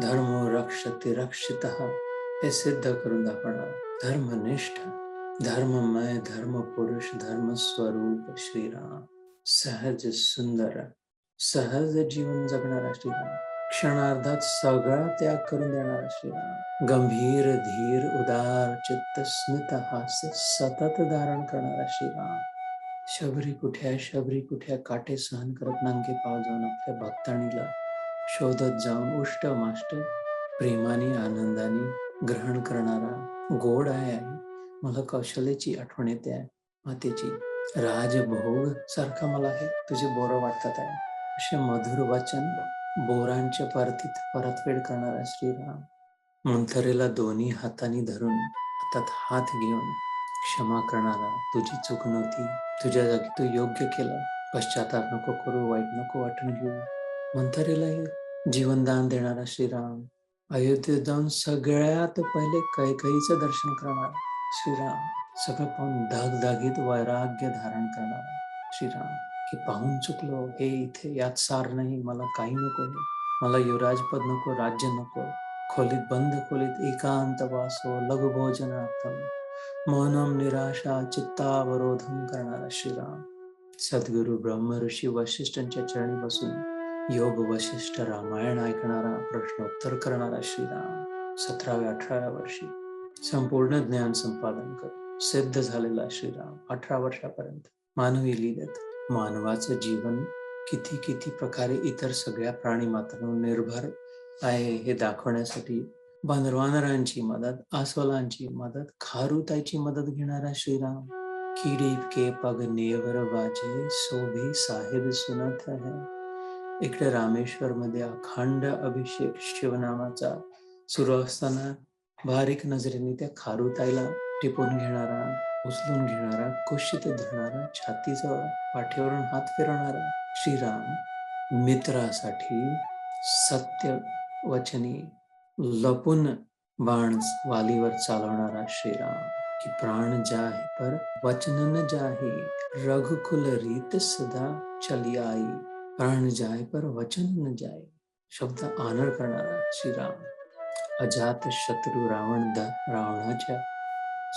धर्मो रक्षति रक्षितः हे सिद्ध करून दाखवणारा, धर्मनिष्ठ, धर्ममय, धर्म पुरुष, धर्म स्वरूप श्रीराम, सहज सुंदर, सहज जीवन जगणारा श्रीराम, क्षणार्धात सगळा त्याग करून देणारा श्रीराम, गंभीर धीर उदार चित्त स्मित हास्य सतत धारण करणारा श्रीराम, शबरी कुठ्या काटे सहन करत नांगे पाव जाऊन आपल्या भक्ताणीला शोधत जाऊन उष्ट माष्ट प्रेमाने आनंदाने ग्रहण करणारा गोड आहे. मला कौशल्याची आठवण येते आहे, मातेची राजभोग सारखा मला हे तुझे बोर वाटतात आहे. असे मधुर वचन बोरांच्या परतीत परतफेड करणारा श्रीराम, मंथरेला दोन्ही हातांनी धरून हातात हात घेऊन क्षमा करणारा, तुझी चूक नव्हती, तुझ्या जागी तू योग्य केलं, पश्चाताप नको करू, वाईट नको वाटून घेऊ. मंथरेला जीवनदान देणारा श्रीराम, अयोध्येत जाऊन सगळ्यात पहिले कैकेयीचं दर्शन करणारा श्रीराम, सगळं पाहून दागदागीत वैराग्य धारण करणारा श्रीराम, की पाहून चुकलो, हे इथे यात सार नाही, मला काही नको, मला युवराजपद नको, राज्य नको, खोलीत बंद खोलीत एकांत वासो लघुभोजनार्थम मौनम निराशा चित्तावरोधम करणारा श्रीराम, सद्गुरु ब्रह्म ऋषी वशिष्ठांच्या चरणी बसून योग वशिष्ठ रामायण ऐकणारा, प्रश्नोत्तर करणारा श्रीराम, 17व्या-18व्या वर्षी संपूर्ण ज्ञान संपादन करून सिद्ध झालेला श्रीराम, 18 वर्षापर्यंत मानवी लीलेत मानवाचं जीवन किती किती प्रकारे इतर सगळ्या प्राणी मात्रांवर निर्भर आहे हे दाखवण्यासाठी वानरांची मदत, अस्वलांची मदत, खारुताईची मदत घेणारा श्रीराम, कीड़ी के पग नेवर वाजे सोभी साहेब सुनत है. इकडे रामेश्वर मध्ये अखंड अभिषेक शिवनामाचा सुरू असताना बारीक नजरेने त्या खारुताईला टिपून घेणारा, उचलून घेणारा, कुशीत धरणारा, छातीजवळ पाठीवरून हात फिरवणारा श्रीराम, मित्रासाठी सत्य वचनी लपून बाण वालीवर चालवणारा श्रीराम, कि प्राण जाहे पर वचन न जाहे, रघुकुल रीत सदा चली आई, प्राण जाए पर वचन न जाए, शब्द आनर करणारा श्रीराम, अजात शत्रू रावणाच्या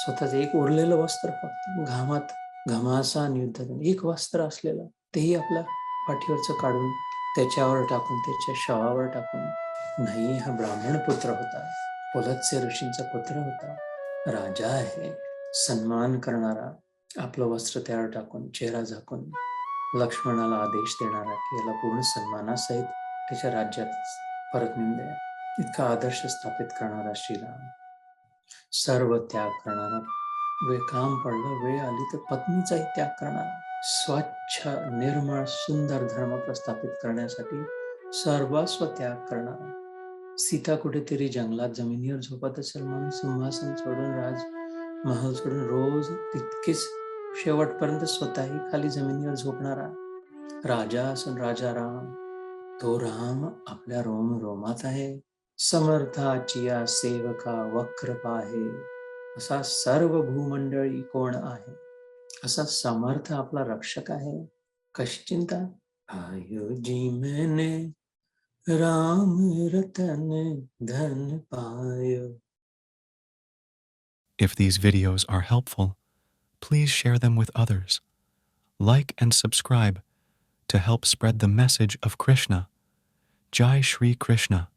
स्वतःच एक उरलेलं वस्त्र, फक्त घमासान युद्ध एक वस्त्र असलेलं, तेही आपल्या पाठीवरचं काढून त्याच्यावर टाकून, त्याच्या शवावर टाकून, नाही हा ब्राह्मण पुत्र होता, पुलत्स्य ऋषींचा पुत्र होता, राजा आहे, सन्मान करणारा, आपलं वस्त्र त्यावर टाकून चेहरा झाकून लक्ष्मणाला आदेश देणारा की याला पूर्ण सन्मानासहित त्याच्या राज्यात परत नेऊन द्या, इतका आदर्श स्थापित करणारा श्रीराम, सर्व त्याग करणारा, काम पडलं, वेळ आली तर पत्नीचाही त्याग करणारा, स्वच्छ निर्मळ सुंदर धर्म प्रस्थापित करण्यासाठी सर्वस्व त्याग करणारा, सीता कुठेतरी जंगलात जमिनीवर झोपत असेल म्हणून सिंहासन सोडून राजमहल सोडून रोज तितकेच शेवटपर्यंत स्वतःही खाली जमिनीवर झोपणारा राजा असून राजा राम, तो राम आपल्या रोम रोमात आहे, समर्थाची या सेवका वक्र पाहे, असा सर्व भूमंडळी कोण आहे, असा समर्थ आपला रक्षक आहे, कशी चिंता, आयो जी मैंने राम रतन धन पायो. If these videos are helpful, please share them with others. Like and subscribe to help spread the message of Krishna. Jai Shri Krishna.